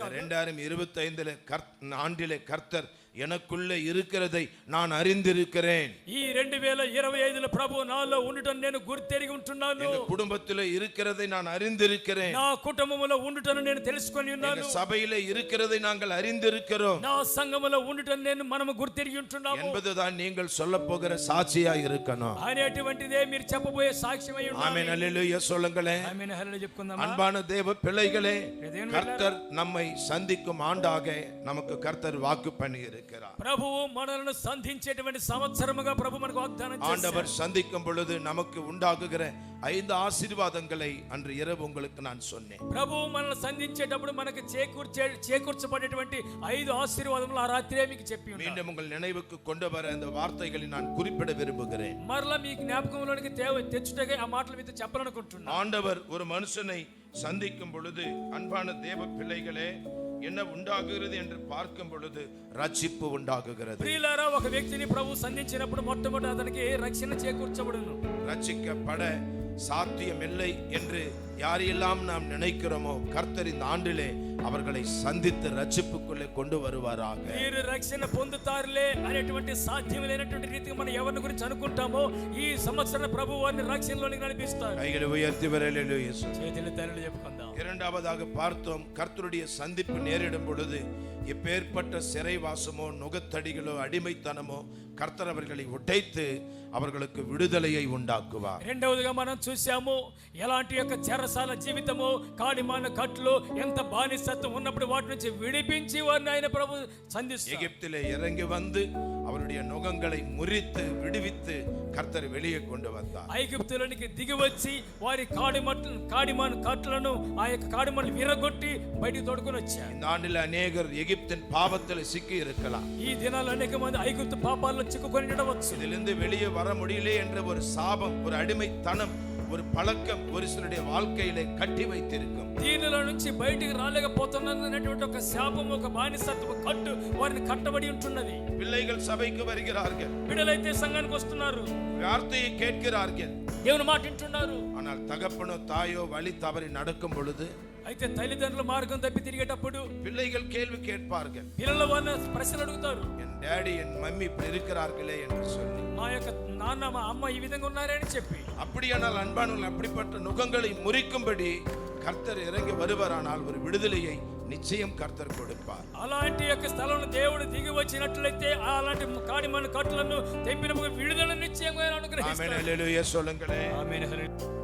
காదు. 2025 ஆண்டிலே கர்த்தர் எனக்குள்ளே இருக்கிறதை நான் அறிந்திருக்கிறேன். ఈ 2025 ప్రభు నాలో ఉండుటను నేను గుర్తెరిగి ఉంటున్నాను. எங்க குடும்பத்திலே இருக்கிறதை நான் அறிந்திருக்கிறேன். నా కుటుంబములో ఉండుటను నేను తెలుసుకొని ఉన్నాను. எங்க சபையிலே இருக்கிறதை நாங்கள் அறிந்திருக்கிறோம். నా సంఘములో ఉండుటను నేను మనము గుర్తెరిగి ఉంటున్నాము என்பதுதான் நீங்கள் சொல்லப் போகிற சாட்சியா இருக்கணும். అనేటువంటిదే మీరు చెప్పబోయే సాక్ష్యమై ఉండాలి. ஆமென் ஹல்லேலூயா சொல்லுங்களேன். ఆమేన్ హల్లెలూయా చెప్పుకుందామా. அன்பான தேவ பிள்ளைகளே, கர்த்தர் நம்மை சந்திக்கும் ஆண்டாக நமக்கு கர்த்தர் வாக்கு பண்ணி இருக்கிறார். ప్రభువు మనలను సంధించేటువంటి సంవత్సరముగా ప్రభు మనకు వాగ్దానం చేశారు. ஆண்டவர் சந்திக்கும் பொழுது நமக்கு உண்டாகுகிற 5 ஆசீர்வாதங்களை அன்று இரவு உங்களுக்கு நான் சொன்னேன். ప్రభువు మనల్ని సంధించేటప్పుడు మనకు చేకూర్చబడేటువంటి 5 ఆశీర్వాదములు ఆ రాత్రే మీకు చెప్పి ఉన్నాను. மீண்டும் உங்கள் நினைவுக்கு கொண்டு வர அந்த வார்த்தைகளை நான் குறிப்பிட விரும்புகிறேன். మరలా మీ జ్ఞాపకంలోనికి తెచ్చుటకై ఆ మాటలు మీతో చెప్పాలనుకుంటున్నాను. ஆண்டவர் ஒரு மனுஷனை சந்திக்கும் பொழுது அன்பான தேவ பிள்ளைகளே, என்ன உண்டாகுகிறது என்று பார்க்கும் பொழுது ரட்சிப்பு உண்டாகுகிறது. ప్రియులారా, ఒక వ్యక్తిని ప్రభు సంధించినప్పుడు మొట్టమొదటి అతనికి రక్షణ చేకూర్చబడును. ரட்சிக்கப்பட சாத்தியமில்லை என்று யாரெல்லாம் நாம் நினைக்கிறோமோ, கர்த்தர் இந்த ஆண்டிலே அவர்களை சந்தித்து ரட்சிப்புக்குள்ளே கொண்டு வருவாராக. మీరు రక్షణ పొందుతారులే అనేటువంటి సాధ్యం లేనటువంటి రీతిగా మనం ఎవరిని గురించి అనుకుంటామో, ఈ సంవత్సరం ప్రభు వారిని రక్షణలోనికి నడిపిస్తారు. கைகளை உயர்த்தி வரலேலூயா. చేతులు తల్లి చెప్పుకుందాం. இரண்டாவதாக பார்த்தோம், கர்த்தருடைய சந்திப்பு நேரிடும் பொழுது எப்பேற்பட்ட சிறைவாசமோ நுகத்தடிகளோ அடிமைத்தனமோ கர்த்தர் அவர்களை உடைத்து அவர்களுக்கு விடுதலையை உண்டாக்குவார். రెండవదిగా మనం చూసాము, ఎలాంటి యొక్క చెరసాల జీవితమో కాడిమాన కట్లు ఎంత బానిసత్వం ఉన్నప్పుడు వాటి నుంచి విడిపించి వారిని ఆయన ప్రభు సంధిస్తారు. எகிப்திலே இறங்கி வந்து அவருடைய நுகங்களை முறித்து விடுவித்து கர்த்தர் வெளியே கொண்டு வந்தார். ఐగుప్తులోనికి దిగి వచ్చి వారి కాడిమాన కట్లను ఆ యొక్క కాడిమాను విరగొట్టి బయటికి తోడుకొని వచ్చారు. இந்த ஆண்டில் அநேகர் எகிப்தின் பாவத்தில் சிக்கி இருக்கலாம். ఈ దినాల్లో అనేక మంది ఐగుప్తు పాపాల్లో చిక్కుకొని ఉండవచ్చు. இதிலிருந்து வெளியே வர முடியல என்ற ஒரு சாபம், ஒரு அடிமைத்தனம், ஒரு பழக்கம் ஒரு சிலருடைய வாழ்க்கையிலே கட்டி வைத்திருக்கும். దీనిలో నుంచి బయటికి రాలేకపోతున్నటువంటి ఒక శాపం, ఒక బానిసత్వ కట్టు వారిని కట్టబడి ఉంటున్నది. பிள்ளைகள் சபைக்கு வருகிறார்கள், బిడ్డలైతే సంఘానికి వస్తున్నారు, வார்த்தையை கேட்கிறார்கள், దేవుని మాట వింటున్నారు. ஆனால் தகப்பனோ தாயோ வழி தவறி நடக்கும் பொழுது, అయితే తల్లిదండ్రుల మార్గం తప్పి తిరిగేటప్పుడు பிள்ளைகள் கேள்வி கேட்பார்கள். పిల్లల వారిని ప్రశ్నలు అడుగుతారు. என் டாடி என் மம்மி இப்படி இருக்கிறார்களே என்று சொல்லி, మా యొక్క నాన్న మా అమ్మ ఈ విధంగా ఉన్నారే అని చెప్పి, அப்படியானால் அன்பானவர்கள் அப்படிப்பட்ட நுகங்களை முறிக்கும்படி கர்த்தர் இறங்கி வருவாரானால் ஒரு விடுதலையை நிச்சயம் கர்த்தர் கொடுப்பார். అలాంటి యొక్క స్థలంలో దేవుడు దిగి వచ్చినట్లయితే అలాంటి కాడిమాన కట్టులను తెంపిన విడుదల నిశ్చయంగా అనుగ్రహిస్తాడు. ஆமென் ஹல்லேலூயா சொல்லுங்களேன். ఆమేన్ హల్లెలూయా.